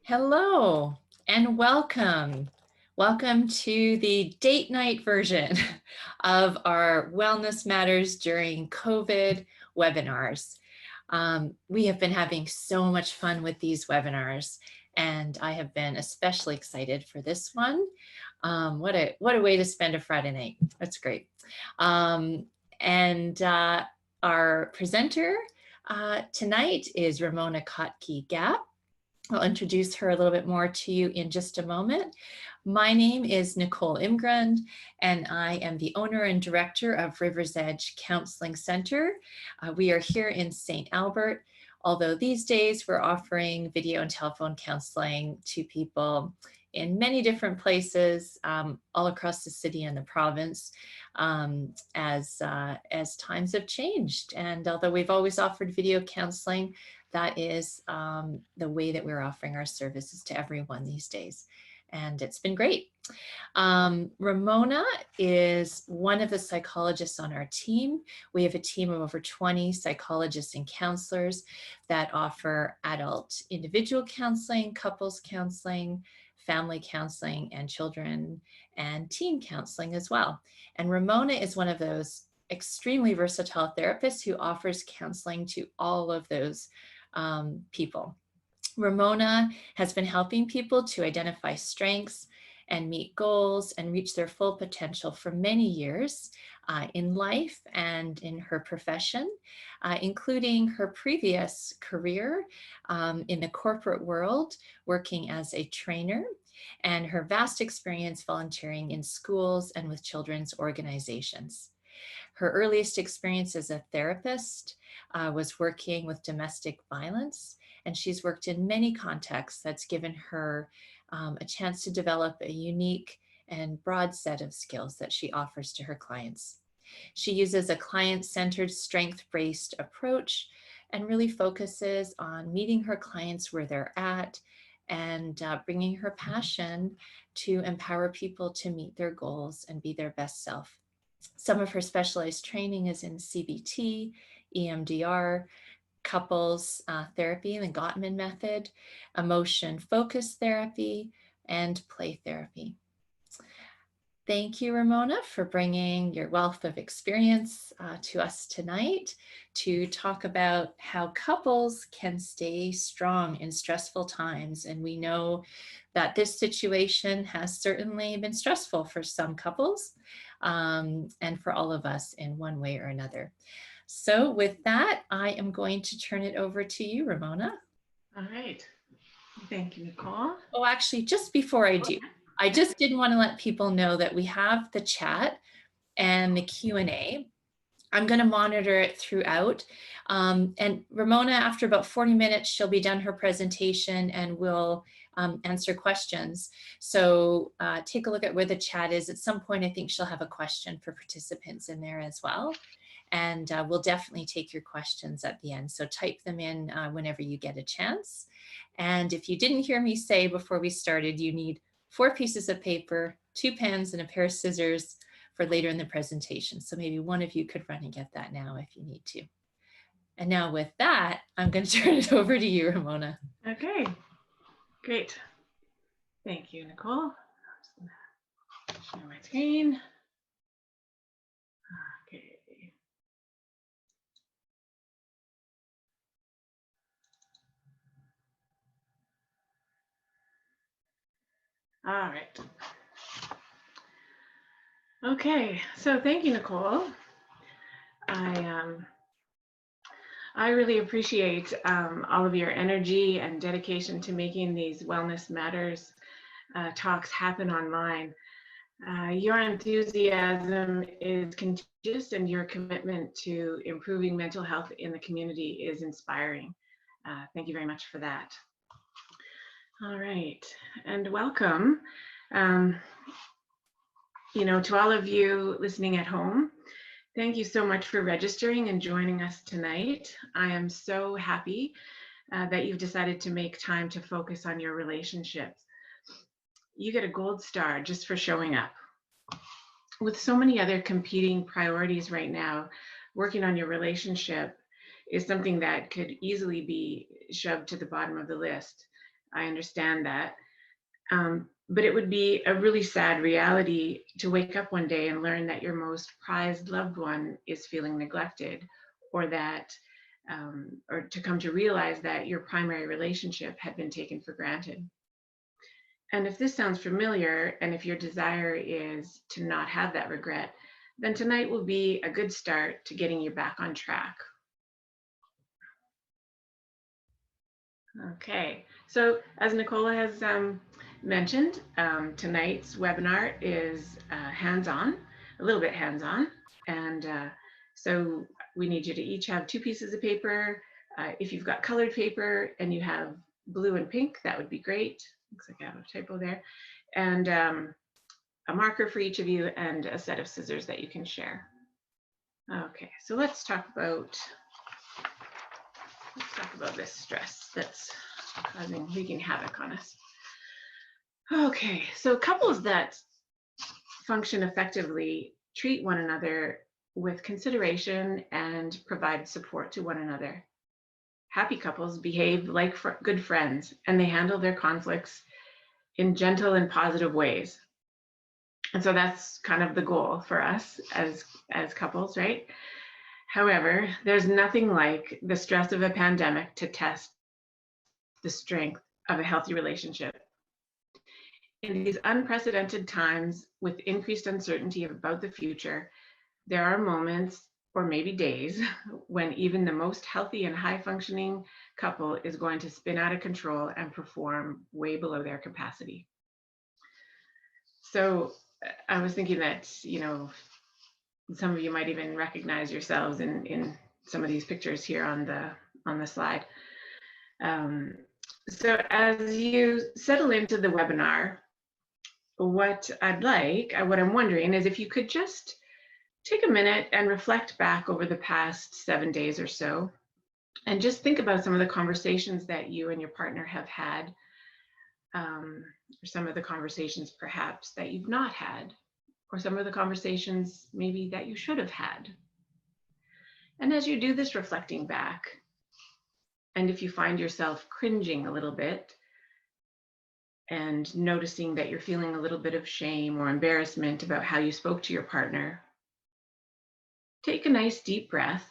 Hello and welcome. Welcome to the date night version of our Wellness Matters during COVID webinars. We have been having so much fun with these webinars, and I have been especially excited for this one. What a way to spend a Friday night. That's great. Our presenter tonight is Ramona Kottke-Gap. I'll introduce her a little bit more to you in just a moment. My name is Nicole Imgrund, and I am the owner and director of River's Edge Counseling Center. We are here in St. Albert, although these days we're offering video and telephone counseling to people in many different places all across the city and the province as times have changed. And although we've always offered video counseling, that is the way that we're offering our services to everyone these days. And it's been great. Ramona is one of the psychologists on our team. We have a team of over 20 psychologists and counselors that offer adult individual counseling, couples counseling, family counseling, and children and teen counseling as well. And Ramona is one of those extremely versatile therapists who offers counseling to all of those people. Ramona has been helping people to identify strengths and meet goals and reach their full potential for many years in life and in her profession, including her previous career in the corporate world, working as a trainer, and her vast experience volunteering in schools and with children's organizations. Her earliest experience as a therapist was working with domestic violence, and she's worked in many contexts that's given her a chance to develop a unique and broad set of skills that she offers to her clients. She uses a client-centered, strength-based approach and really focuses on meeting her clients where they're at and bringing her passion to empower people to meet their goals and be their best self. Some of her specialized training is in CBT, EMDR, couples therapy, and the Gottman method, emotion-focused therapy, and play therapy. Thank you, Ramona, for bringing your wealth of experience to us tonight to talk about how couples can stay strong in stressful times. And we know that this situation has certainly been stressful for some couples and for all of us in one way or another. So with that, I am going to turn it over to you, Ramona. All right. Thank you, Nicole. Oh, actually, just before I do, I just did want to let people know that we have the chat and the Q&A. I'm going to monitor it throughout. And Ramona, after about 40 minutes, she'll be done her presentation and we'll answer questions. So take a look at where the chat is. At some point, I think she'll have a question for participants in there as well. And we'll definitely take your questions at the end. So type them in whenever you get a chance. And if you didn't hear me say before we started, you need 4 pieces of paper, 2 pens, and a pair of scissors for later in the presentation. So maybe one of you could run and get that now if you need to. And now with that, I'm going to turn it over to you, Ramona. Okay, great. Thank you, Nicole. Share my screen. Okay. All right. Okay, so thank you, Nicole. I really appreciate all of your energy and dedication to making these Wellness Matters talks happen online. Your enthusiasm is contagious and your commitment to improving mental health in the community is inspiring. Thank you very much for that. All right, and welcome. To all of you listening at home, thank you so much for registering and joining us tonight. I am so happy that you've decided to make time to focus on your relationships. You get a gold star just for showing up. With so many other competing priorities right now, working on your relationship is something that could easily be shoved to the bottom of the list. I understand that. But it would be a really sad reality to wake up one day and learn that your most prized loved one is feeling neglected, or that, or to come to realize that your primary relationship had been taken for granted. And if this sounds familiar, and if your desire is to not have that regret, then tonight will be a good start to getting you back on track. Okay, so as Nicola has mentioned, tonight's webinar is hands-on, a little bit hands-on. And so we need you to each have 2 pieces of paper. If you've got colored paper and you have blue and pink, that would be great. Looks like I have a typo there. And a marker for each of you and a set of scissors that you can share. Okay, so let's talk about this stress that's wreaking havoc on us. Okay, so couples that function effectively treat one another with consideration and provide support to one another. Happy couples behave like good friends, and they handle their conflicts in gentle and positive ways. And so that's kind of the goal for us as couples, right? However, there's nothing like the stress of a pandemic to test the strength of a healthy relationship. In these unprecedented times with increased uncertainty about the future, there are moments, or maybe days, when even the most healthy and high-functioning couple is going to spin out of control and perform way below their capacity. So I was thinking that, you know, some of you might even recognize yourselves in some of these pictures here on the slide. So as you settle into the webinar, what I'm wondering is if you could just take a minute and reflect back over the past 7 days or so, and just think about some of the conversations that you and your partner have had, or some of the conversations perhaps that you've not had, or some of the conversations maybe that you should have had. And as you do this reflecting back, and if you find yourself cringing a little bit and noticing that you're feeling a little bit of shame or embarrassment about how you spoke to your partner, take a nice deep breath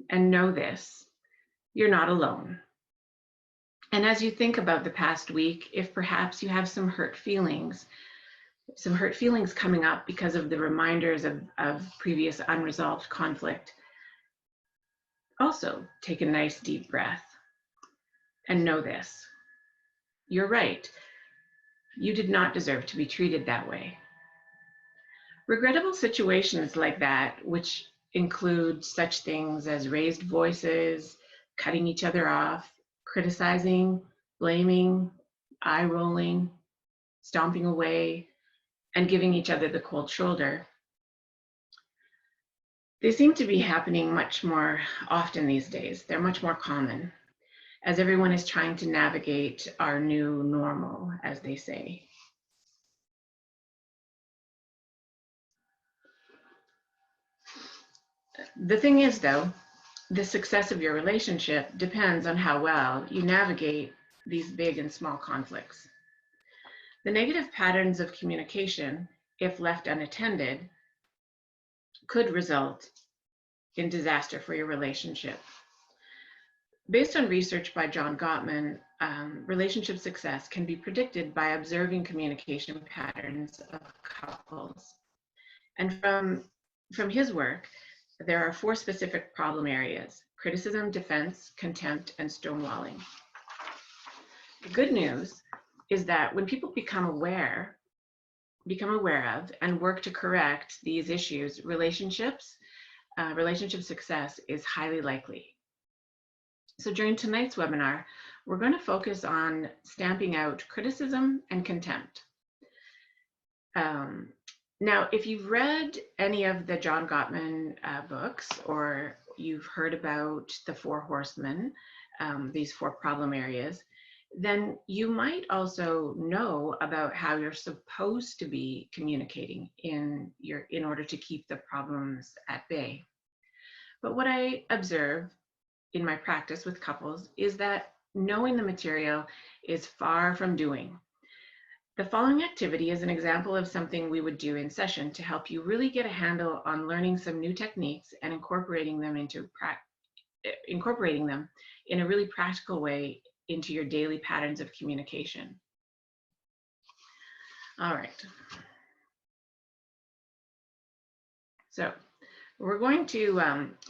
and know this: you're not alone. And as you think about the past week, if perhaps you have some hurt feelings coming up because of the reminders of previous unresolved conflict, also take a nice deep breath and know this: you're right. You did not deserve to be treated that way. Regrettable situations like that, which include such things as raised voices, cutting each other off, criticizing, blaming, eye rolling, stomping away, and giving each other the cold shoulder, they seem to be happening much more often these days. They're much more common, as everyone is trying to navigate our new normal, as they say. The thing is, though, the success of your relationship depends on how well you navigate these big and small conflicts. The negative patterns of communication, if left unattended, could result in disaster for your relationship. Based on research by John Gottman, relationship success can be predicted by observing communication patterns of couples. And from his work, there are 4 specific problem areas: criticism, defense, contempt, and stonewalling. The good news is that when people become aware of and work to correct these issues, relationship success is highly likely. So during tonight's webinar, we're going to focus on stamping out criticism and contempt. Now, if you've read any of the John Gottman books, or you've heard about the 4 horsemen, these 4 problem areas, then you might also know about how you're supposed to be communicating in order to keep the problems at bay. But what I observe in my practice with couples is that knowing the material is far from doing. The following activity is an example of something we would do in session to help you really get a handle on learning some new techniques and incorporating them in a really practical way into your daily patterns of communication. All right. So we're going to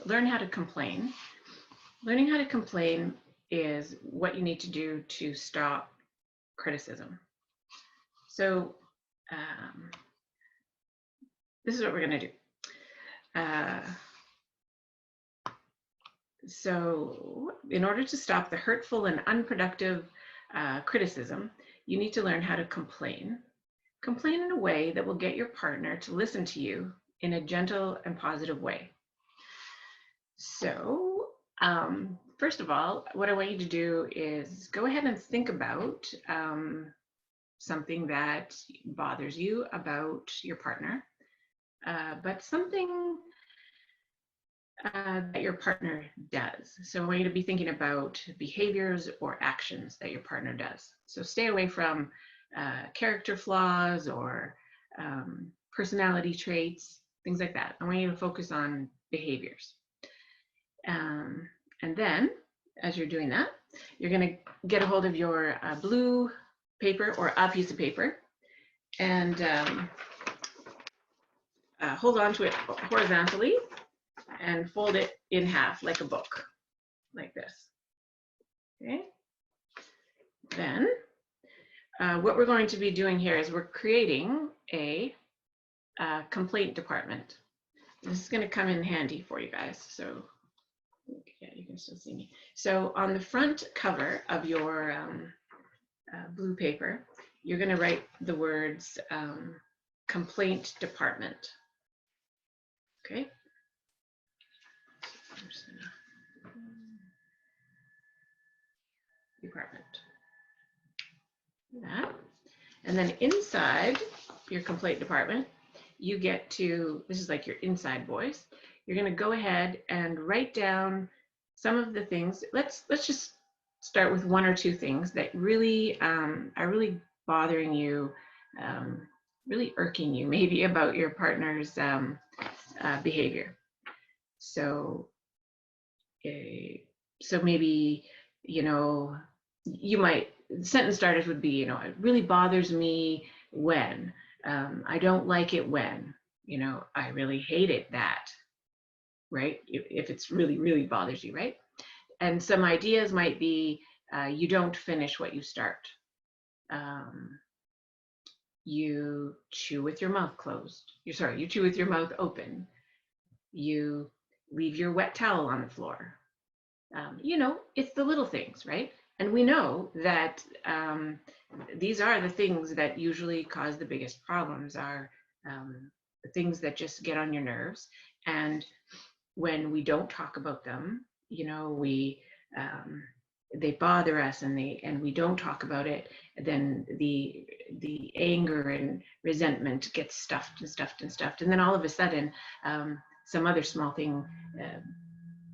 learn how to complain. Learning how to complain is what you need to do to stop criticism. So this is what we're going to do. So in order to stop the hurtful and unproductive criticism, you need to learn how to complain. Complain in a way that will get your partner to listen to you in a gentle and positive way. So first of all, what I want you to do is go ahead and think about something that bothers you about your partner, but something that your partner does. So I want you to be thinking about behaviors or actions that your partner does. So stay away from character flaws or personality traits, things like that. I want you to focus on behaviors. And then, as you're doing that, you're going to get a hold of your blue paper or a piece of paper and hold on to it horizontally and fold it in half like a book, like this. Okay. Then what we're going to be doing here is we're creating a complaint department. This is going to come in handy for you guys. So yeah, you can still see me. So on the front cover of your blue paper, you're going to write the words complaint department. Okay. Department. That. And then inside your complaint department, you get to, this is like your inside voice. You're going to go ahead and write down some of the things. Let's just start with one or two things that really are really bothering you, really irking you maybe about your partner's behavior. So maybe, you know, you might, sentence starters would be, you know, it really bothers me when, I don't like it when, you know, I really hate it that, right? If it's really, really bothers you, right? And some ideas might be, you don't finish what you start. You chew with your mouth closed. You chew with your mouth open. You leave your wet towel on the floor. You know, it's the little things, right? And we know that these are the things that usually cause the biggest problems, are the things that just get on your nerves. And when we don't talk about them, you know, they bother us, and we don't talk about it, then the anger and resentment gets stuffed and stuffed and stuffed. And then all of a sudden, some other small thing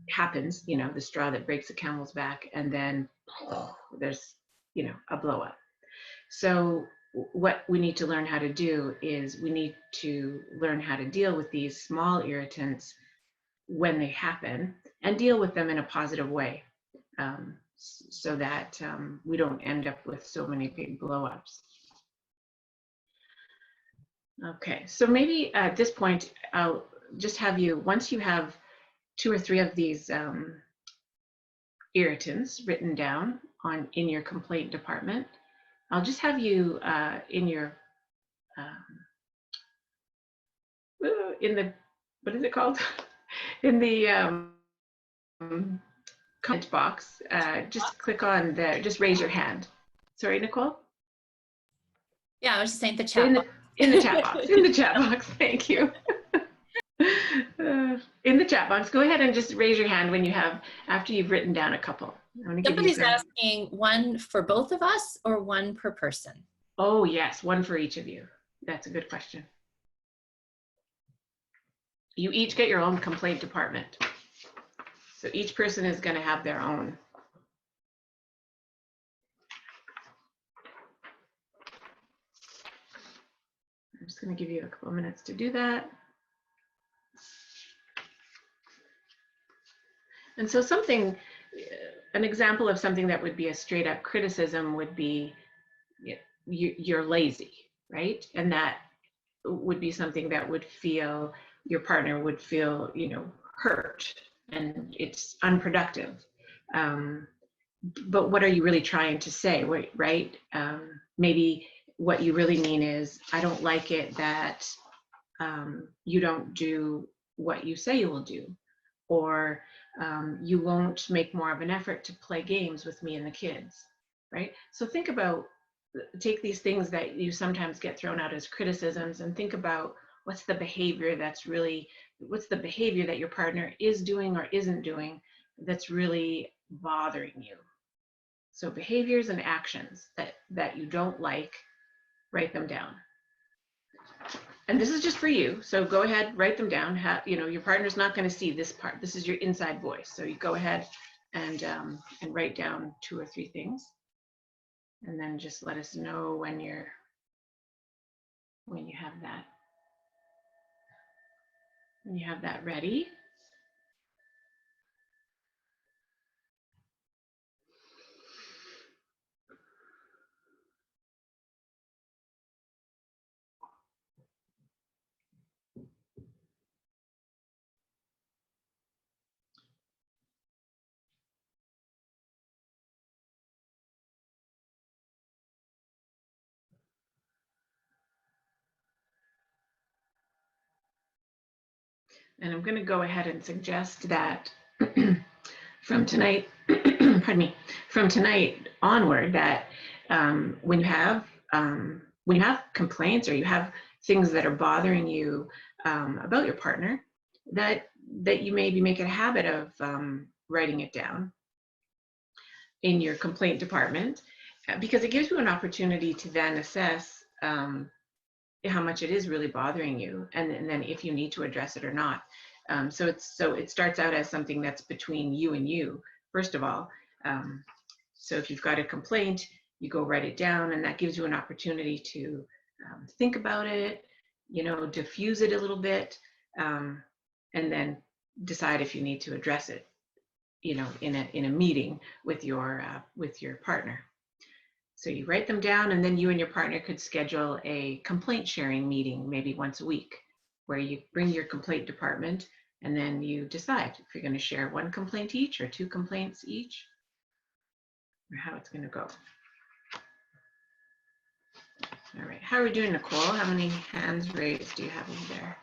happens, you know, the straw that breaks the camel's back, and then there's, you know, a blow up. So what we need to learn how to do is we need to learn how to deal with these small irritants when they happen, and deal with them in a positive way, so that we don't end up with so many big blow-ups. Okay, so maybe at this point, I'll just have you, once you have 2 or 3 of these irritants written down in your complaint department, I'll just have you in your in the, what is it called? In the comment box, just click on the, just raise your hand. Sorry, Nicole? Yeah, I was just saying the chat box. In the chat box. In the chat box. Thank you. In the chat box, go ahead and just raise your hand when you have, after you've written down a couple. Somebody's asking, one for both of us or one per person? Oh, yes, one for each of you. That's a good question. You each get your own complaint department. So each person is going to have their own. just going to give you a couple of minutes to do that. And so an example of something that would be a straight up criticism would be, you're lazy, right? And that would be something that would feel, your partner would feel, hurt, and it's unproductive. But what are you really trying to say, right? Maybe what you really mean is, I don't like it that you don't do what you say you will do, or you won't make more of an effort to play games with me and the kids, right? So take these things that you sometimes get thrown out as criticisms and think about what's the behavior that your partner is doing or isn't doing that's really bothering you. So behaviors and actions that you don't like, write them down. And this is just for you. So go ahead, write them down. Your partner's not going to see this part. This is your inside voice. So you go ahead and write down 2 or 3 things. And then just let us know when you have that ready. And I'm going to go ahead and suggest that from tonight, pardon me, from tonight onward, that when you have complaints or you have things that are bothering you about your partner, that you maybe make it a habit of writing it down in your complaint department, because it gives you an opportunity to then assess how much it is really bothering you, and then if you need to address it or not. So it starts out as something that's between you and you, first of all. So if you've got a complaint, you go write it down, and that gives you an opportunity to think about it, diffuse it a little bit, and then decide if you need to address it, in a meeting with your partner. So you write them down, and then you and your partner could schedule a complaint sharing meeting maybe once a week, where you bring your complaint department, and then you decide if you're going to share 1 complaint each or 2 complaints each, or how it's going to go. All right, how are we doing, Nicole? How many hands raised do you have over there?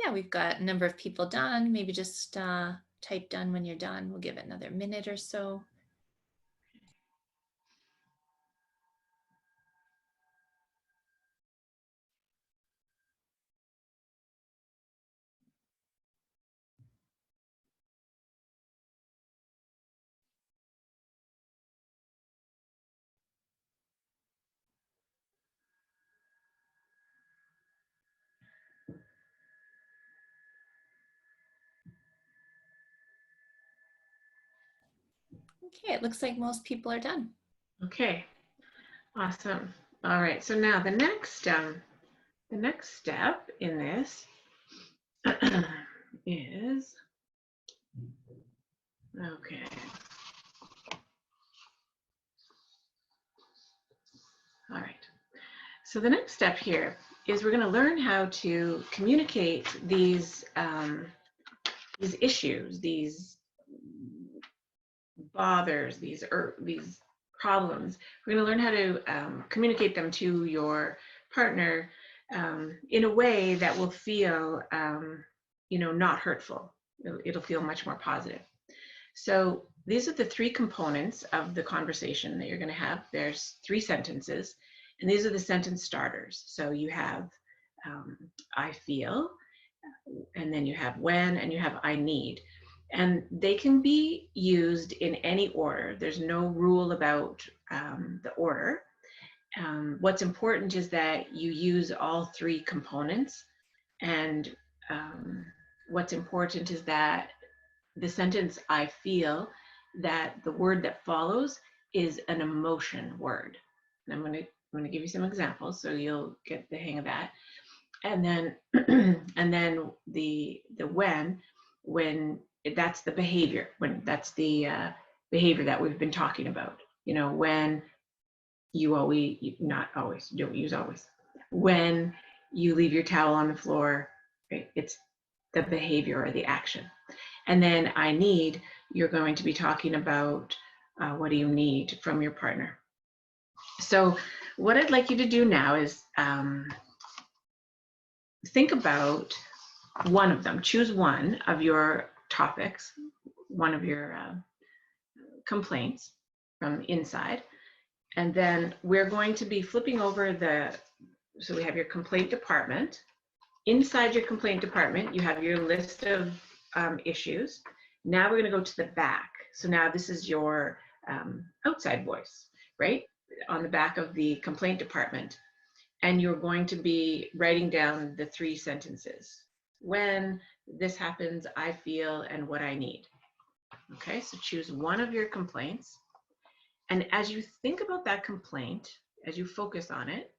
Yeah, we've got a number of people done. Maybe just type done when you're done. We'll give it another minute or so. Okay, it looks like most people are done. Okay, awesome. All right, so now the next step in this is, okay. All right. So the next step here is we're going to learn how to communicate these issues, these bothers, these problems. We're going to learn how to communicate them to your partner in a way that will feel, not hurtful. It'll feel much more positive. So these are the 3 components of the conversation that you're going to have. There's 3 sentences, and these are the sentence starters. So you have I feel, and then you have when, and you have I need. And they can be used in any order. There's no rule about the order. What's important is that you use all 3 components, and what's important is that the sentence I feel, that the word that follows is an emotion word. And I'm going to give you some examples so you'll get the hang of that. And then and then the when that's the behavior, when that's the behavior that we've been talking about. You know, when you always, not always, don't use always. When you leave your towel on the floor, right? It's the behavior or the action. And then I need, you're going to be talking about what do you need from your partner. So what I'd like you to do now is think about one of them. Choose one of your topics, one of your complaints from inside. And then we're going to be flipping over so we have your complaint department. Inside your complaint department, you have your list of issues. Now we're going to go to the back. So now this is your outside voice, right? On the back of the complaint department. And you're going to be writing down the 3 sentences. When this happens, I feel, and what I need. Okay, so choose one of your complaints. And as you think about that complaint, as you focus on it,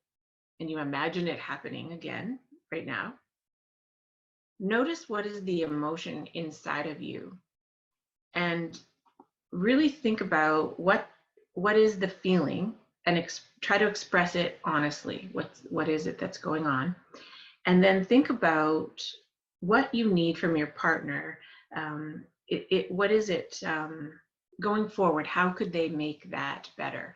and you imagine it happening again right now, notice what is the emotion inside of you. And really think about what is the feeling, and try to express it honestly. What is it that's going on? And then think about what you need from your partner. What is it going forward? How could they make that better?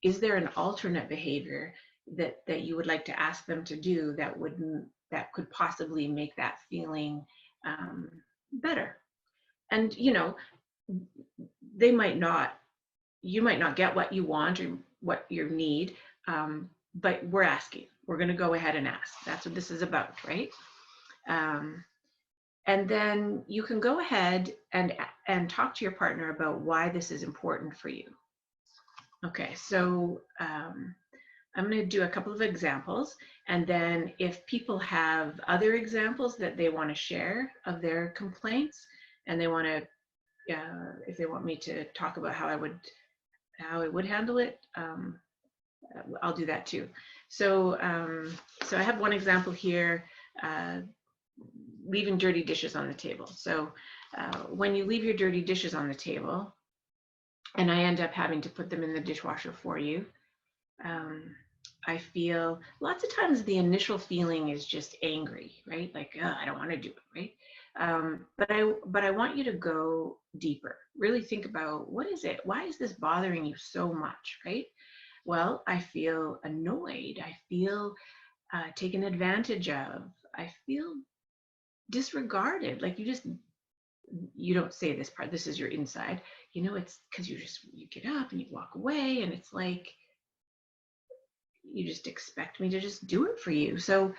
Is there an alternate behavior that you would like to ask them to do that could possibly make that feeling better? And you know, you might not get what you want or what you need, but we're asking. We're going to go ahead and ask. That's what this is about, right? And then you can go ahead and talk to your partner about why this is important for you. Okay, so I'm going to do a couple of examples, and then if people have other examples that they want to share of their complaints, and they want to, if they want me to talk about how I would handle it, I'll do that too. So, so I have one example here, leaving dirty dishes on the table. So when you leave your dirty dishes on the table, and I end up having to put them in the dishwasher for you, I feel lots of times the initial feeling is just angry, right? Like, oh, I don't want to do it, right? But I want you to go deeper. Really think about, what is it? Why is this bothering you so much, right? Well, I feel annoyed. I feel taken advantage of. I feel disregarded. Like you don't say this part. This is your inside. You know, it's because you get up and you walk away, and it's like, you just expect me to just do it for you. So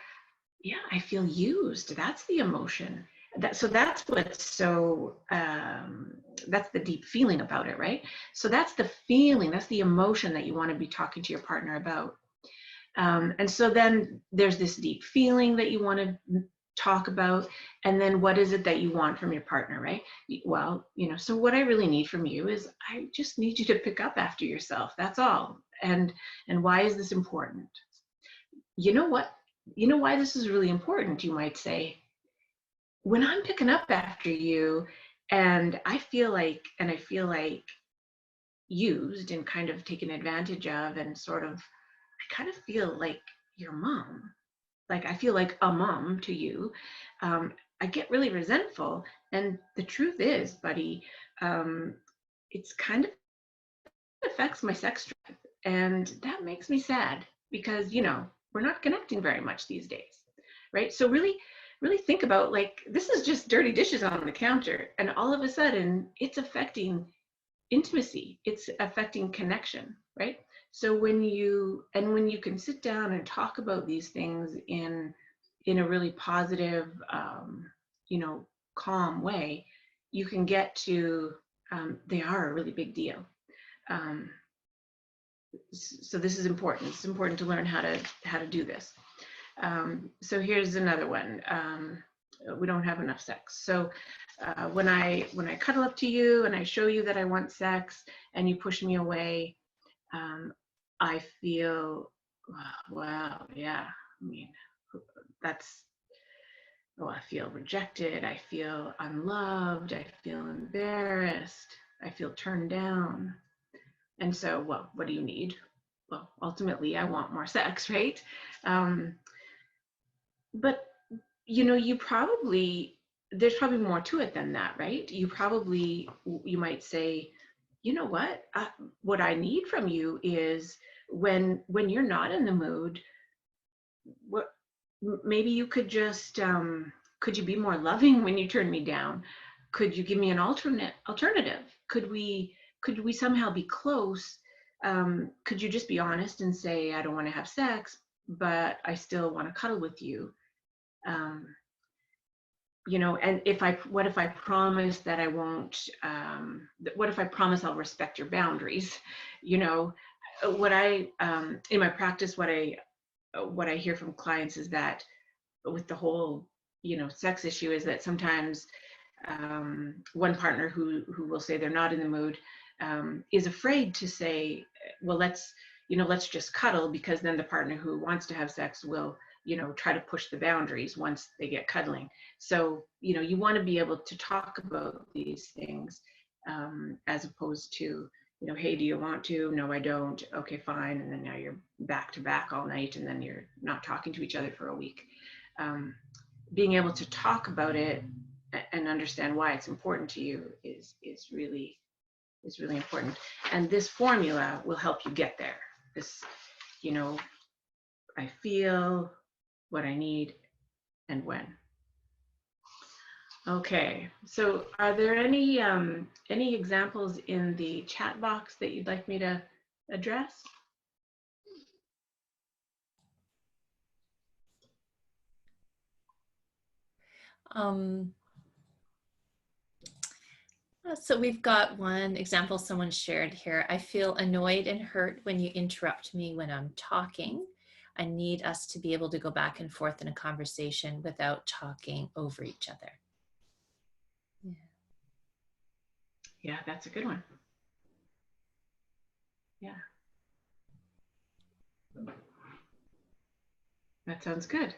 yeah, I feel used. That's the emotion. So that's what's so, that's the deep feeling about it, right? So that's the feeling, that's the emotion that you want to be talking to your partner about. And so then there's this deep feeling that you want to talk about, and then what is it that you want from your partner, right? Well, you know, so what I really need from you is, I just need you to pick up after yourself. That's all. And why is this important? You know what? You know why this is really important, you might say. When I'm picking up after you, and I feel like used and kind of taken advantage of, and sort of, I kind of feel like your mom. Like, I feel like a mom to you. I get really resentful. And the truth is, buddy, it's kind of affects my sex drive. And that makes me sad, because, you know, we're not connecting very much these days, right? So really think about, like, this is just dirty dishes on the counter, and all of a sudden it's affecting intimacy. It's affecting connection, right? So when you can sit down and talk about these things in a really positive, you know, calm way, you can get to, they are a really big deal. So this is important. It's important to learn how to do this. So here's another one. we don't have enough sex. So when I cuddle up to you and I show you that I want sex and you push me away, I feel, well, yeah, I mean, that's, oh, I feel rejected, I feel unloved, I feel embarrassed, I feel turned down. And so, well, what do you need? Well, ultimately, I want more sex, right? But you probably, there's probably more to it than that, right? You might say, you know what I need from you is when you're not in the mood, what, maybe you could just, could you be more loving when you turn me down? Could you give me an alternative? Could we somehow be close? Could you just be honest and say, I don't want to have sex, but I still want to cuddle with you? And what if I promise that I won't, what if I promise I'll respect your boundaries? What I, in my practice, what I hear from clients is that with the whole, sex issue, is that sometimes one partner who will say they're not in the mood is afraid to say, well, let's just cuddle, because then the partner who wants to have sex will, try to push the boundaries once they get cuddling. So, you want to be able to talk about these things as opposed to, hey, do you want to? No, I don't. Okay, fine. And then now you're back to back all night, and then you're not talking to each other for a week. Being able to talk about it and understand why it's important to you is really important. And this formula will help you get there. This, I feel, what I need, and when. Okay, so are there any examples in the chat box that you'd like me to address? So we've got one example someone shared here. I feel annoyed and hurt when you interrupt me when I'm talking. I need us to be able to go back and forth in a conversation without talking over each other. Yeah, that's a good one. Yeah. That sounds good.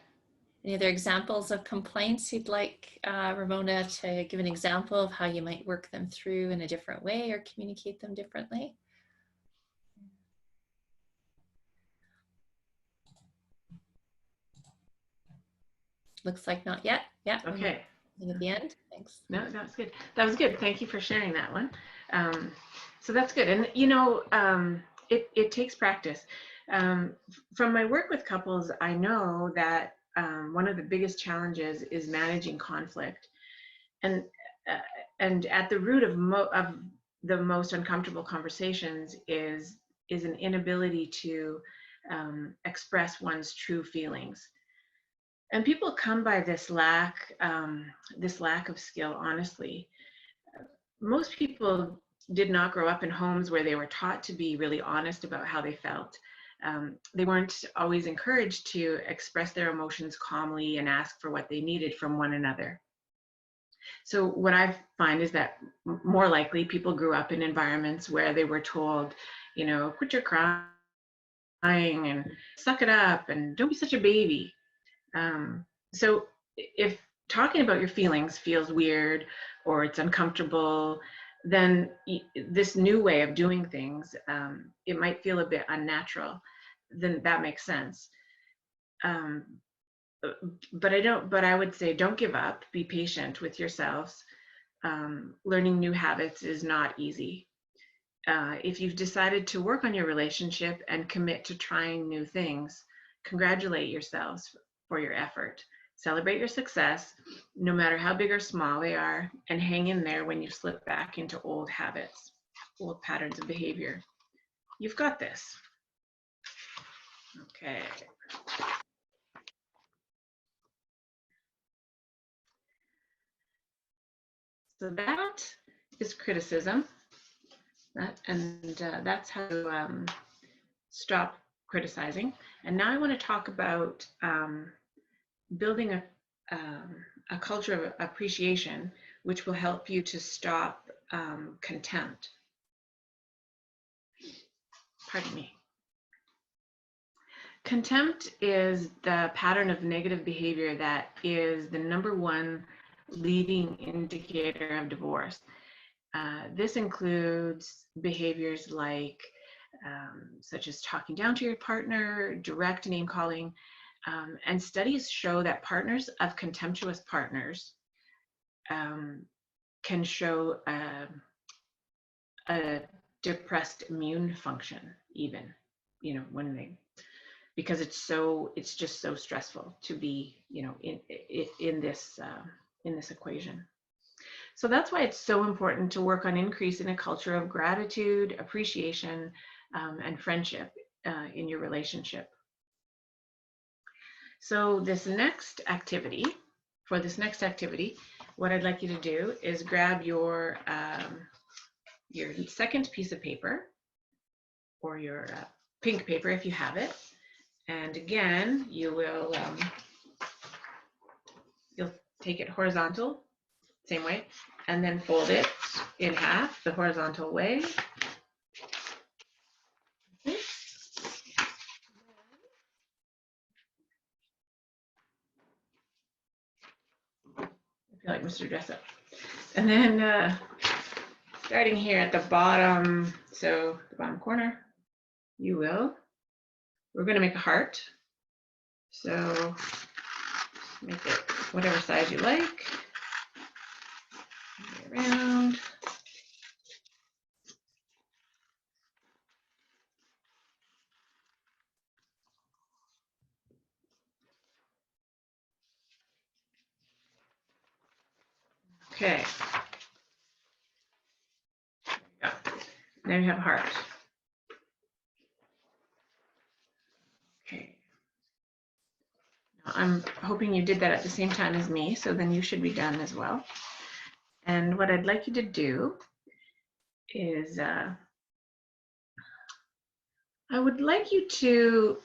Any other examples of complaints you'd like Ramona to give an example of how you might work them through in a different way or communicate them differently? Looks like not yet. Yeah. Okay. At the end. Thanks. No, that was good. That was good. Thank you for sharing that one. So that's good. And it takes practice. From my work with couples, I know that one of the biggest challenges is managing conflict, and at the root of the most uncomfortable conversations is an inability to express one's true feelings. And people come by this lack of skill, honestly. Most people did not grow up in homes where they were taught to be really honest about how they felt. They weren't always encouraged to express their emotions calmly and ask for what they needed from one another. So what I find is that more likely people grew up in environments where they were told, quit your crying and suck it up and don't be such a baby. So if talking about your feelings feels weird or it's uncomfortable, then this new way of doing things, it might feel a bit unnatural. Then that makes sense. But I would say don't give up, be patient with yourselves. Learning new habits is not easy. If you've decided to work on your relationship and commit to trying new things, congratulate yourselves for your effort. Celebrate your success, no matter how big or small they are, and hang in there when you slip back into old habits, old patterns of behavior. You've got this. Okay. So that is criticism. That's how to stop criticizing. And now I want to talk about building a culture of appreciation, which will help you to stop contempt. Pardon me. Contempt is the pattern of negative behavior that is the #1 leading indicator of divorce. This includes behaviors like such as talking down to your partner, direct name calling, and studies show that partners of contemptuous partners can show a depressed immune function, even, when they, because it's just so stressful to be, in this equation. So that's why it's so important to work on increasing a culture of gratitude, appreciation, and friendship in your relationship. So this next activity, what I'd like you to do is grab your second piece of paper, or your pink paper if you have it. And again, you will you'll take it horizontal, same way, and then fold it in half the horizontal way. Okay. I feel like Mr. Dressup. And then starting here at the bottom, so the bottom corner, we're going to make a heart. So make it whatever size you like. Around. Okay. There you go. Now you have a heart. Okay. Now I'm hoping you did that at the same time as me, so then you should be done as well. And what I'd like you to do is I would like you to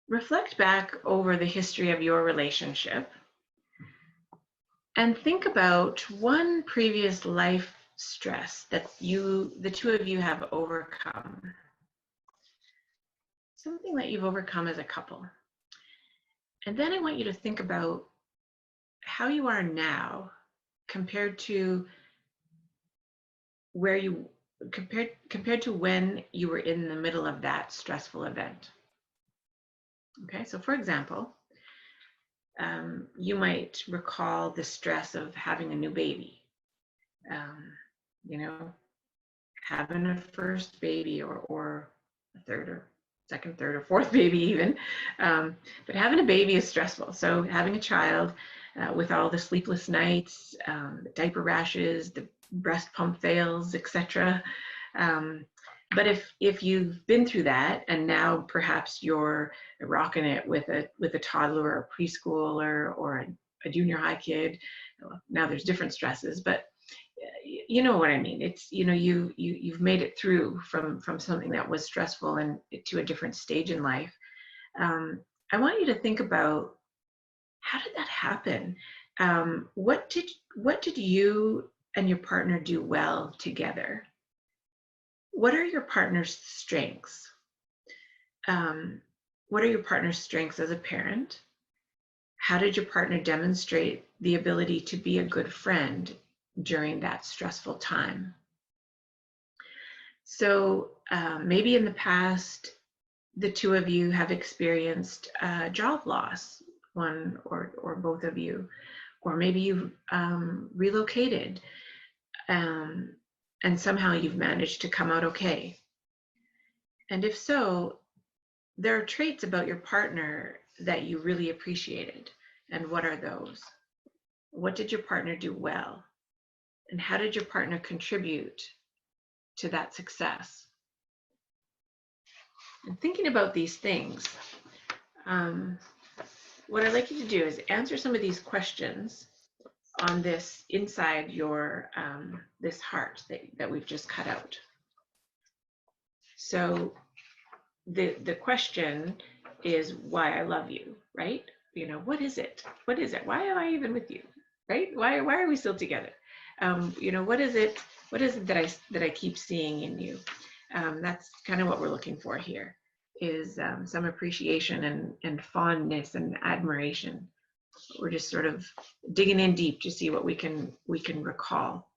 reflect back over the history of your relationship and think about one previous life stress that the two of you have overcome. Something that you've overcome as a couple. And then I want you to think about how you are now compared to where you compared to when you were in the middle of that stressful event. Okay, so for example, you might recall the stress of having a new baby, having a first baby, or a third or second, third or fourth baby even. But having a baby is stressful. So having a child with all the sleepless nights, the diaper rashes, the breast pump fails, etc. But if you've been through that, and now perhaps you're rocking it with a toddler or a preschooler or a junior high kid, now there's different stresses, but you know what I mean. It's, you've made it through from something that was stressful and to a different stage in life. I want you to think about, how did that happen? What did you and your partner do well together? What are your partner's strengths? What are your partner's strengths as a parent? How did your partner demonstrate the ability to be a good friend during that stressful time? So maybe in the past, the two of you have experienced job loss, one or both of you, or maybe you've relocated, and somehow you've managed to come out okay. And if so, there are traits about your partner that you really appreciated. And what are those? What did your partner do well? And how did your partner contribute to that success? And thinking about these things, what I'd like you to do is answer some of these questions on this inside your this heart that we've just cut out. So the question is, why I love you, right? what is it? What is it? Why am I even with you? Right? Why are we still together? What is it? What is it that I keep seeing in you? That's kind of what we're looking for here, is some appreciation and fondness and admiration. We're just sort of digging in deep to see what we can recall,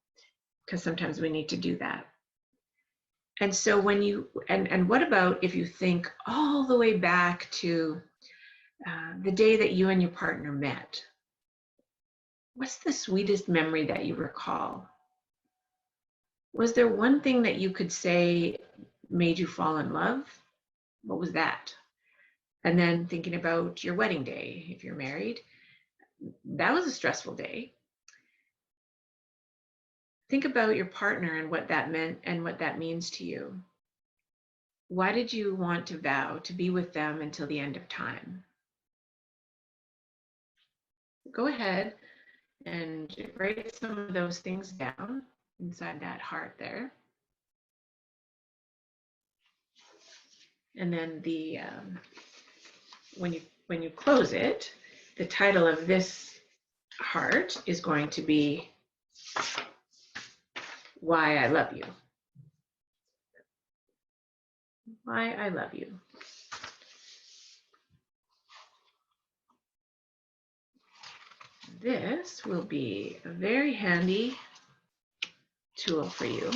because sometimes we need to do that. And so when you and what about if you think all the way back to the day that you and your partner met? What's the sweetest memory that you recall? Was there one thing that you could say made you fall in love? What was that? And then thinking about your wedding day, if you're married, that was a stressful day. Think about your partner and what that meant and what that means to you. Why did you want to vow to be with them until the end of time? Go ahead and write some of those things down inside that heart there. And then the when you close it, the title of this heart is going to be Why I Love You. Why I Love You. This will be a very handy tool for you.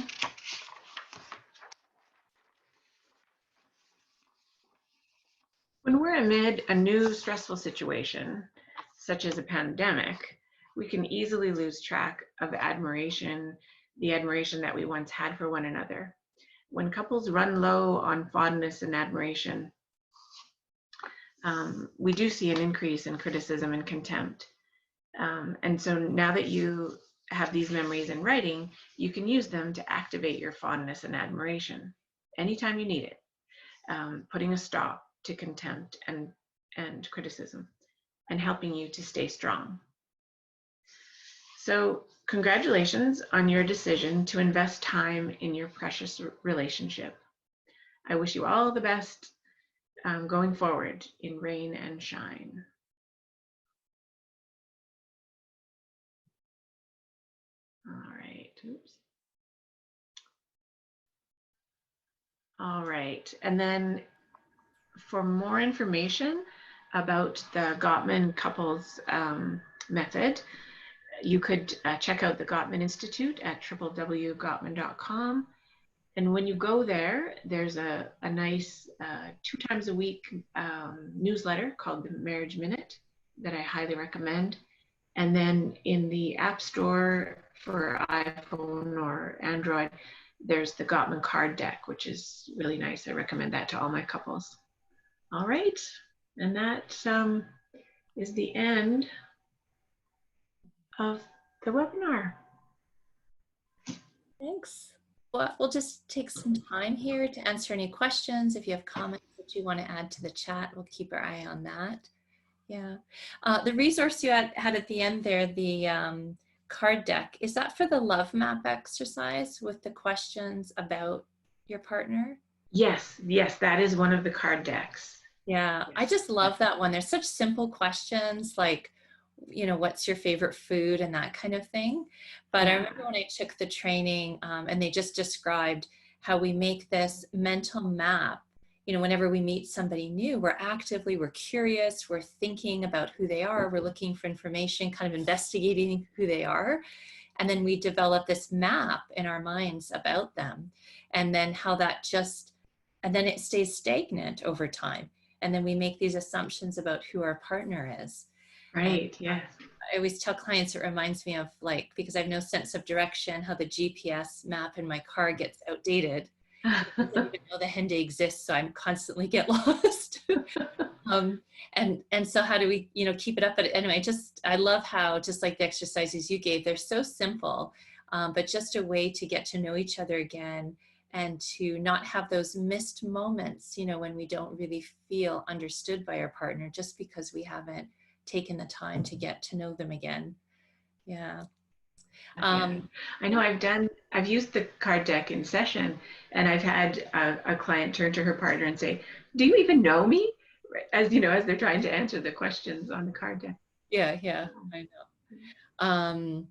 When we're amid a new stressful situation, such as a pandemic, we can easily lose track of the admiration that we once had for one another. When couples run low on fondness and admiration, we do see an increase in criticism and contempt. And so now that you have these memories in writing, you can use them to activate your fondness and admiration anytime you need it, putting a stop to contempt and criticism, and helping you to stay strong. So congratulations on your decision to invest time in your precious relationship. I wish you all the best going forward in rain and shine. All right, oops. All right, and then for more information about the Gottman couples method, you could check out the Gottman Institute at www.gottman.com. And when you go there, there's a nice 2 times a week newsletter called the Marriage Minute that I highly recommend. And then in the App Store for iPhone or Android, there's the Gottman card deck, which is really nice. I recommend that to all my couples. All right, and that is the end of the webinar. Thanks. Well, we'll just take some time here to answer any questions. If you have comments that you want to add to the chat, we'll keep our eye on that. Yeah. The resource you had at the end there, the card deck, is that for the love map exercise with the questions about your partner? Yes, that is one of the card decks. Yeah, yes. I just love that one. There's such simple questions like, what's your favorite food and that kind of thing. But yeah. I remember when I took the training and they just described how we make this mental map. Whenever we meet somebody new, we're curious, we're thinking about who they are, we're looking for information, kind of investigating who they are. And then we develop this map in our minds about them. And then and then it stays stagnant over time. And then we make these assumptions about who our partner is. Right, yes. I always tell clients it reminds me of, like, because I have no sense of direction, how the GPS map in my car gets outdated. I don't even know the Hyundai exists, so I constantly get lost. And so how do we, keep it up? But anyway, I love how, just like the exercises you gave, they're so simple, but just a way to get to know each other again and to not have those missed moments, when we don't really feel understood by our partner just because we haven't taken the time to get to know them again. Yeah. I know I've used the card deck in session, and I've had a client turn to her partner and say, "Do you even know me?" as you know, as they're trying to answer the questions on the card deck. Yeah, yeah, I know.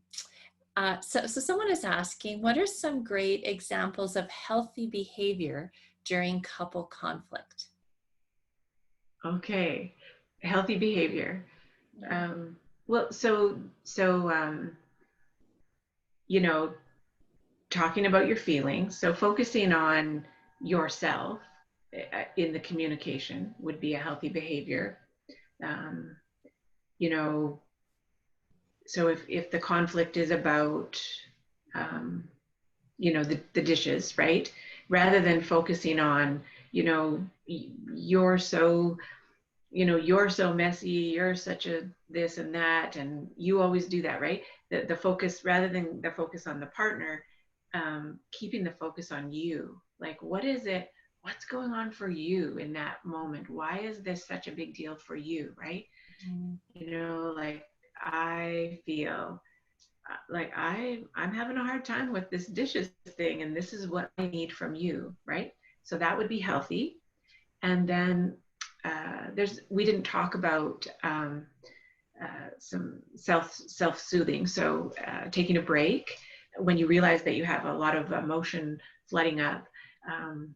So someone is asking, what are some great examples of healthy behavior during couple conflict? Okay, healthy behavior. Yeah. Well, you know, talking about your feelings, so focusing on yourself in the communication would be a healthy behavior. Um, you know, so if the conflict is about, um, the dishes, right? Rather than focusing on, you're so, you're so messy, you're such a this and that, and you always do that, right? The focus, rather than the focus on the partner, keeping the focus on you. Like, what is it? What's going on for you in that moment? Why is this such a big deal for you, right? Mhm. Like I feel like I'm having a hard time with this dishes thing, and this is what I need from you, right? So that would be healthy. And then we didn't talk about some self-soothing. So taking a break when you realize that you have a lot of emotion flooding up, um,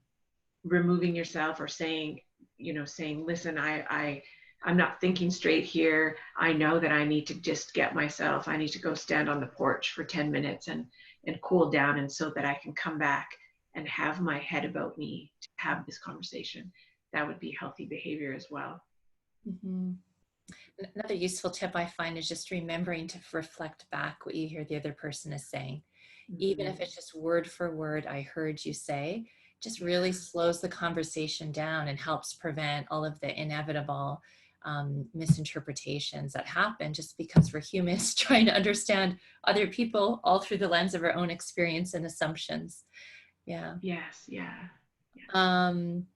removing yourself, or saying, listen, I'm not thinking straight here. I know that I need to just I need to go stand on the porch for 10 minutes and cool down, and so that I can come back and have my head about me to have this conversation. That would be healthy behavior as well. Mhm. Another useful tip I find is just remembering to reflect back what you hear the other person is saying. Even if Mm-hmm. it's just word for word, I heard you say, just really Yeah. slows the conversation down and helps prevent all of the inevitable misinterpretations that happen just because we're humans trying to understand other people all through the lens of our own experience and assumptions. Yeah. Yes. Yeah. Yeah. Um,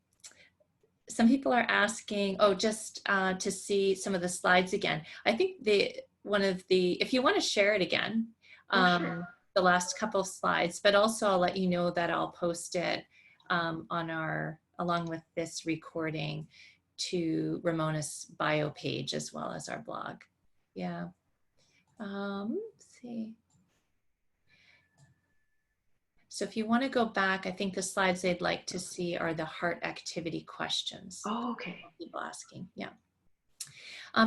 some people are asking, just to see some of the slides again. I think if you want to share it again, Oh, sure. the last couple of slides, but also I'll let you know that I'll post it along with this recording to Ramona's bio page as well as our blog. Yeah. Let's see. So if you want to go back, I think the slides they'd like to see are the heart activity questions. Oh, okay. People asking, yeah.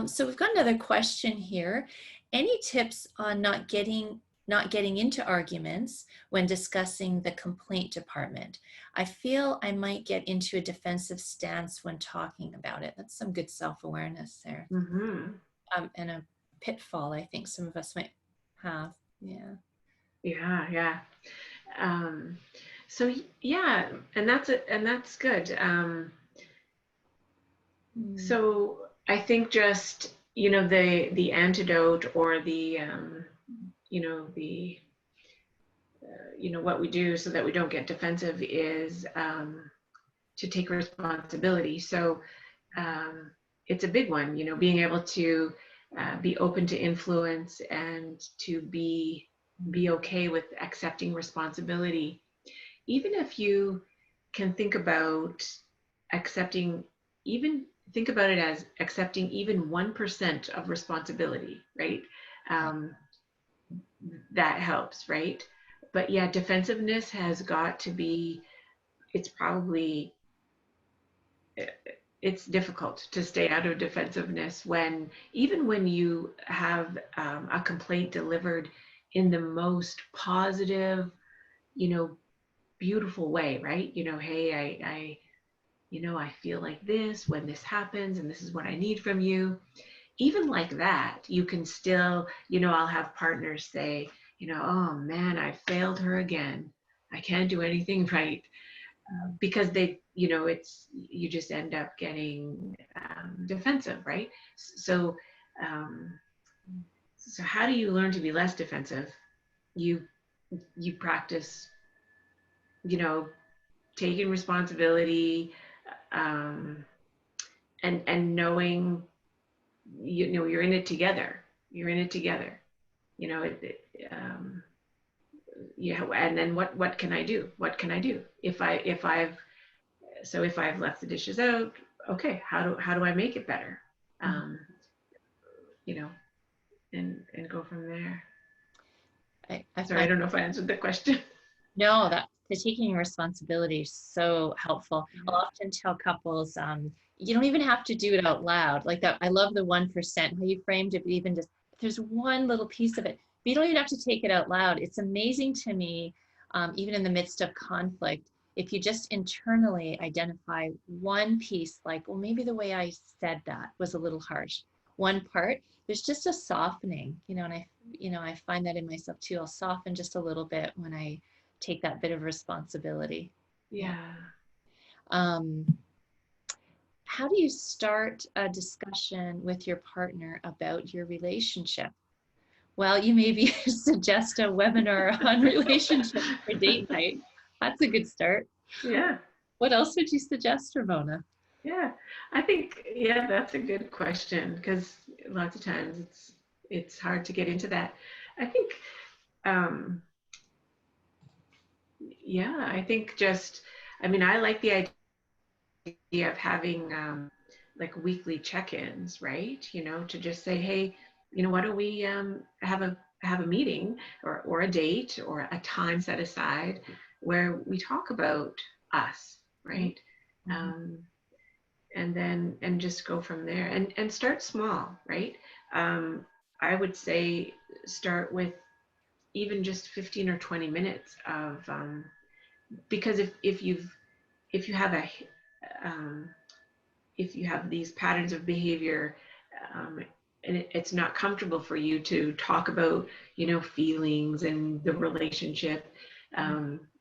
So we've got another question here. Any tips on not getting into arguments when discussing the complaint department? I feel I might get into a defensive stance when talking about it. That's some good self-awareness there. Mm-hmm. And a pitfall I think some of us might have. Yeah. Yeah. Yeah. Um, so yeah, and that's good. Mm. So I think just the antidote, or the what we do so that we don't get defensive is to take responsibility. So it's a big one, being able to be open to influence, and to be okay with accepting responsibility, even if you can accepting think about it as accepting even 1% of responsibility, right? um, that helps, right? But yeah, defensiveness has got to be, it's probably it's difficult to stay out of defensiveness even when you have a complaint delivered in the most positive, you know beautiful way, right? Hey, I feel like this when this happens, and this is what I need from you. Even like that, you can still, I'll have partners say, oh man, I failed her again. I can't do anything right. Because you just end up getting defensive, right? So, um, so how do you learn to be less defensive? You you practice, you know, taking responsibility, um, and knowing, you're in it together. You're in it together. Yeah. And then what can I do? What can I do if I've left the dishes out? okay, how do I make it better? You know, and go from there. I Sorry, I find don't know if I answered the question. no, that the taking responsibility is so helpful. I'll Yeah. often tell couples, you don't even have to do it out loud. Like that, I love the 1%, how you framed it, but even just there's one little piece of it, but you don't even have to take it out loud. It's amazing to me, even in the midst of conflict, if you just internally identify one piece, like, well, maybe the way I said that was a little harsh. One part, there's just a softening, and I find that in myself too. I'll soften just a little bit when I take that bit of responsibility. Yeah. Yeah. How do you start a discussion with your partner about your relationship? Well, you maybe suggest a webinar on relationships for date night. That's a good start. Yeah. What else would you suggest, Ramona? Yeah. I think, yeah, that's a good question, because lots of times it's hard to get into that. I think, um, yeah, I think just, I mean, I like the idea of having like weekly check-ins, right? To just say, hey, why don't we have a meeting or a date or a time set aside where we talk about us, right? Mm-hmm. And just go from there and start small, right? Um, I would say start with even just 15 or 20 minutes of because if you have a um, if you have these patterns of behavior, um, and it's not comfortable for you to talk about feelings and the relationship,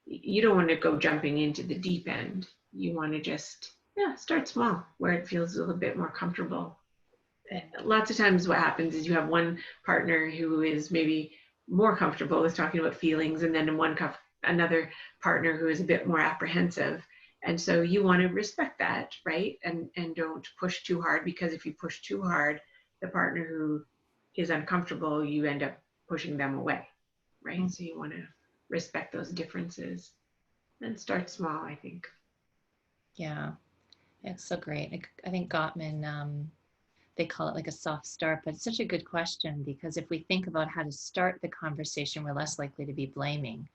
you don't want to go jumping into the deep end. You want to just start small where it feels a little bit more comfortable. Lots of times what happens is you have one partner who is maybe more comfortable with talking about feelings, and then another partner who is a bit more apprehensive. And so you want to respect that, right? And don't push too hard, because if you push too hard, the partner who is uncomfortable, you end up pushing them away, right? So you want to respect those differences and start small, I think. Yeah, it's so great. I think Gottman, they call it like a soft start, but it's such a good question, because if we think about how to start the conversation, we're less likely to be blaming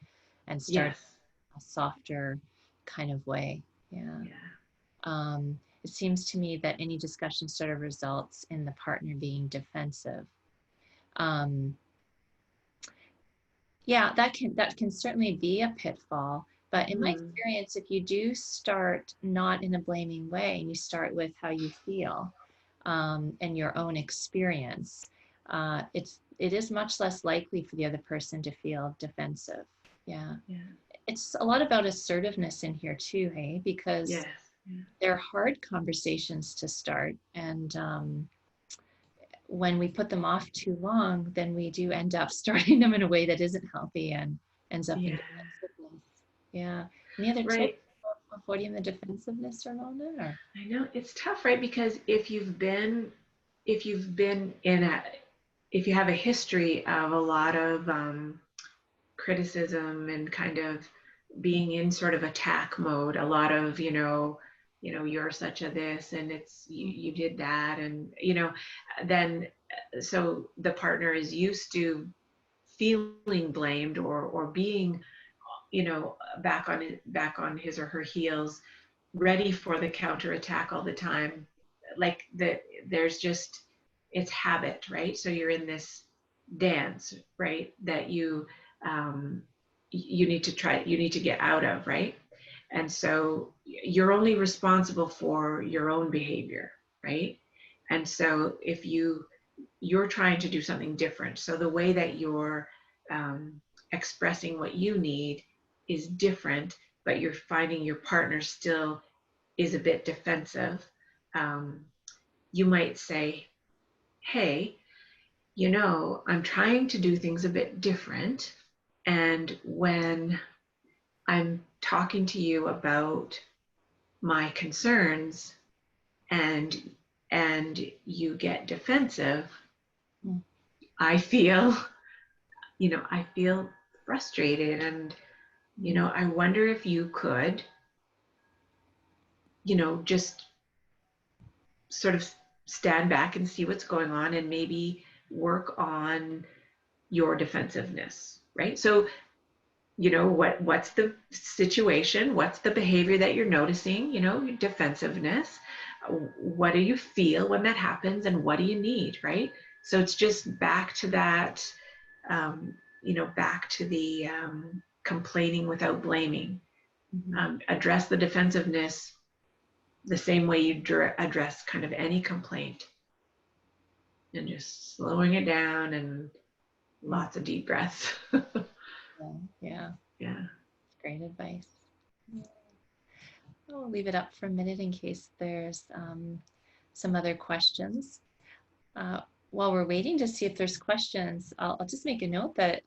and start Yes. a softer kind of way. Yeah. Yeah. It seems to me that any discussion sort of results in the partner being defensive. Um, yeah, that can certainly be a pitfall. But in my Mm-hmm. experience, if you do start not in a blaming way, and you start with how you feel, and your own experience, it is much less likely for the other person to feel defensive. Yeah. Yeah. It's a lot about assertiveness in here too, hey, because Yes. Yeah. they're hard conversations to start. And when we put them off too long, then we do end up starting them in a way that isn't healthy and ends up in Yeah. defensiveness. Yeah. Any other tips Right. for avoiding the defensiveness, Ramona? Or? I know it's tough, right? Because if you've been if you have a history of a lot of criticism and kind of being in sort of attack mode, a lot of you're such a this, and it's you did that, and then so the partner is used to feeling blamed or being back on his or her heels, ready for the counterattack all the time. Like there's just, it's habit, right? So you're in this dance, right? That um, you need to get out of, right? And so you're only responsible for your own behavior, right? And so if you're trying to do something different, so the way that you're um, expressing what you need is different, but you're finding your partner still is a bit defensive, um, you might say, hey, I'm trying to do things a bit different. And when I'm talking to you about my concerns and you get defensive, Mm. I feel, I feel frustrated, and Mm. I wonder if you could, just sort of stand back and see what's going on and maybe work on your defensiveness, right? So, what's the situation? What's the behavior that you're noticing? Your defensiveness. What do you feel when that happens, and what do you need, right? So it's just back to that, back to the complaining without blaming. Address the defensiveness the same way you address kind of any complaint, and just slowing it down and lots of deep breaths. Yeah. Yeah. Great advice. I'll leave it up for a minute in case there's some other questions. While we're waiting to see if there's questions, I'll just make a note that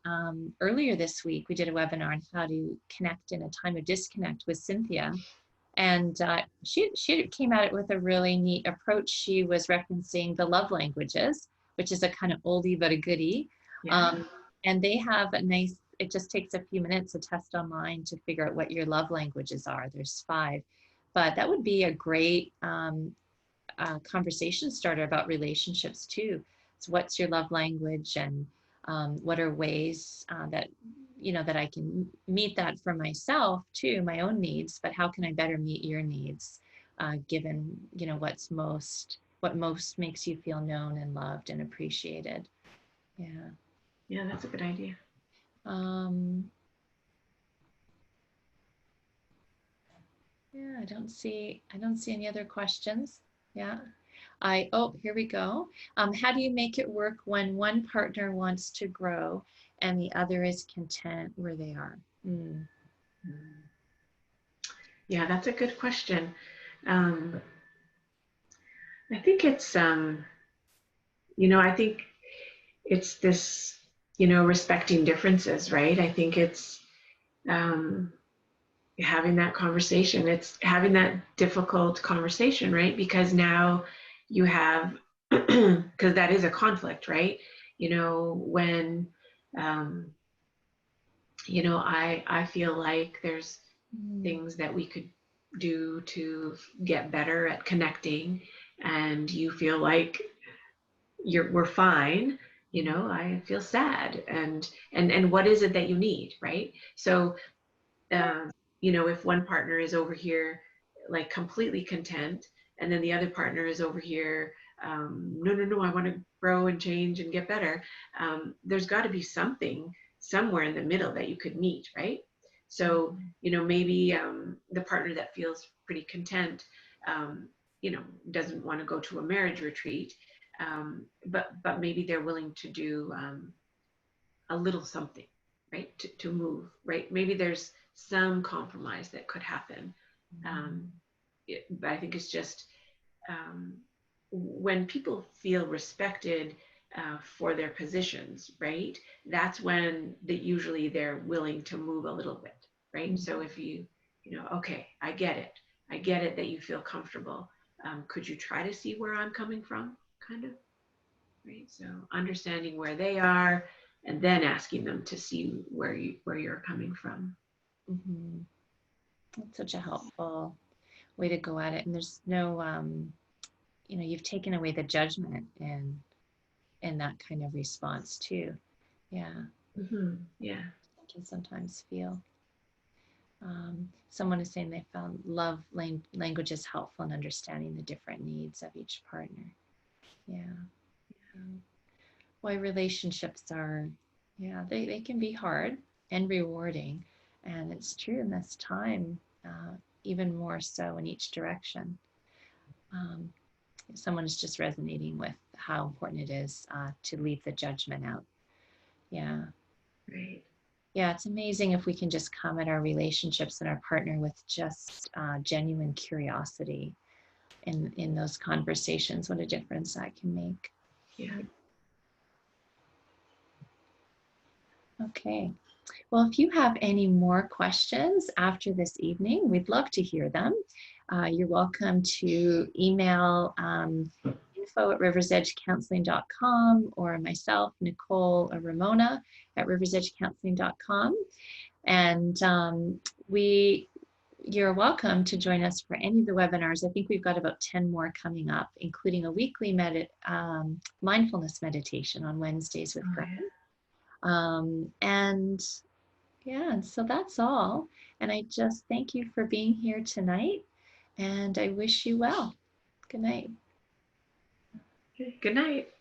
earlier this week we did a webinar on how to connect in a time of disconnect with Cynthia. And she came at it with a really neat approach. She was referencing the love languages, which is a kind of oldie but a goodie. Yeah. And they have a nice, it just takes a few minutes to test online to figure out what your love languages are. There's 5. But that would be a great conversation starter about relationships too. So what's your love language, and what are ways that that I can meet that for myself too, my own needs, but how can I better meet your needs, given what most makes you feel known and loved and appreciated. Yeah, that's a good idea. Yeah, I don't see any other questions. Yeah. Here we go. How do you make it work when one partner wants to grow and the other is content where they are? Yeah, that's a good question. I think it's, I think it's this, respecting differences, right? I think it's having that conversation. It's having that difficult conversation, right? Because now you have, because that is a conflict, right? When, I feel like there's things that we could do to get better at connecting, and you feel like we're fine. I feel sad, and what is it that you need, right? So if one partner is over here like completely content, and then the other partner is over here, no, I want to grow and change and get better. There's got to be something somewhere in the middle that you could meet, right? So maybe the partner that feels pretty content, doesn't want to go to a marriage retreat, but maybe they're willing to do a little something, right, to move, right? Maybe there's some compromise that could happen. But I think it's just when people feel respected for their positions, right? That's when usually they're willing to move a little bit, right? So if okay, I get it that you feel comfortable. Could you try to see where I'm coming from, kind of, right? So understanding where they are, and then asking them to see where you're coming from. That's such a helpful way to go at it. And there's no, you've taken away the judgment in that kind of response too. Yeah. Yeah. I can sometimes feel. Someone is saying they found love language is helpful in understanding the different needs of each partner. Yeah. Why relationships are, they can be hard and rewarding. And it's true in this time, even more so in each direction. Someone is just resonating with how important it is to leave the judgment out. Yeah. Right. Yeah, it's amazing if we can just come at our relationships and our partner with just genuine curiosity in those conversations, what a difference that can make. Yeah. Okay. Well, if you have any more questions after this evening, we'd love to hear them. You're welcome to email info@riversedgecounseling.com, or myself, Nicole, or Ramona at riversedgecounseling.com. And we you're welcome to join us for any of the webinars. I think we've got about 10 more coming up, including a weekly mindfulness meditation on Wednesdays with Okay. Greg. And yeah, and so that's all. And I just thank you for being here tonight, and I wish you well. Good night. Good night.